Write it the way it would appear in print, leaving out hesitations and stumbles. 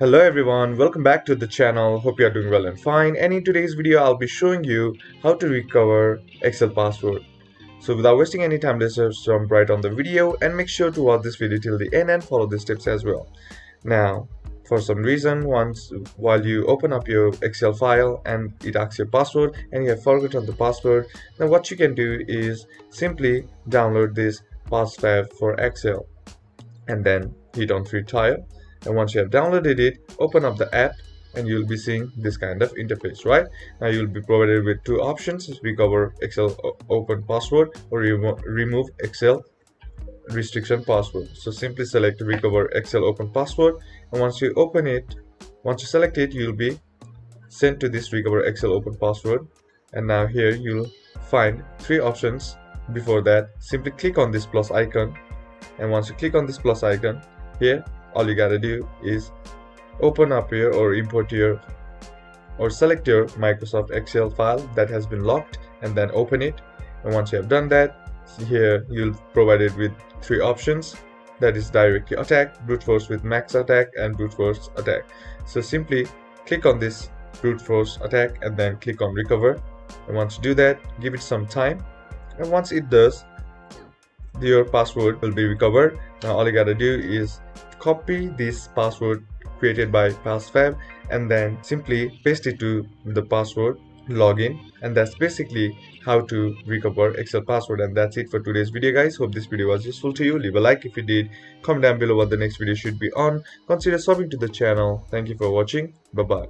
Hello everyone, welcome back to the channel. Hope you are doing well and fine. And in today's video, I'll be showing you how to recover Excel password. So without wasting any time, let's just jump right on the video and make sure to watch this video till the end and follow the steps as well. Now, for some reason, while you open up your Excel file and it asks your password and you have forgotten the password, then what you can do is simply download this PassFab for Excel and then hit on free trial. And once you have downloaded it, open up the app and you'll be seeing this kind of interface. Right now you'll be provided with two options: recover Excel open password or remove Excel restriction password. So simply select recover Excel open password, and once you select it, you'll be sent to this recover Excel open password. And now here you'll find three options. Before that, simply click on this plus icon, and once you click on this plus icon, here all you gotta do is open up here or import your or select your Microsoft Excel file that has been locked and then open it. And once you have done that, here you'll provided with three options, that is directory attack, brute force with max attack, and brute force attack. So simply click on this brute force attack and then click on recover. And once you do that, give it some time, and once it does, your password will be recovered. Now all you gotta do is copy this password created by PassFab and then simply paste it to the password login, and that's basically how to recover Excel password. And that's it for today's video, guys. Hope this video was useful to you. Leave a like if you did, comment down below what the next video should be on, consider subbing to the channel. Thank you for watching. Bye bye.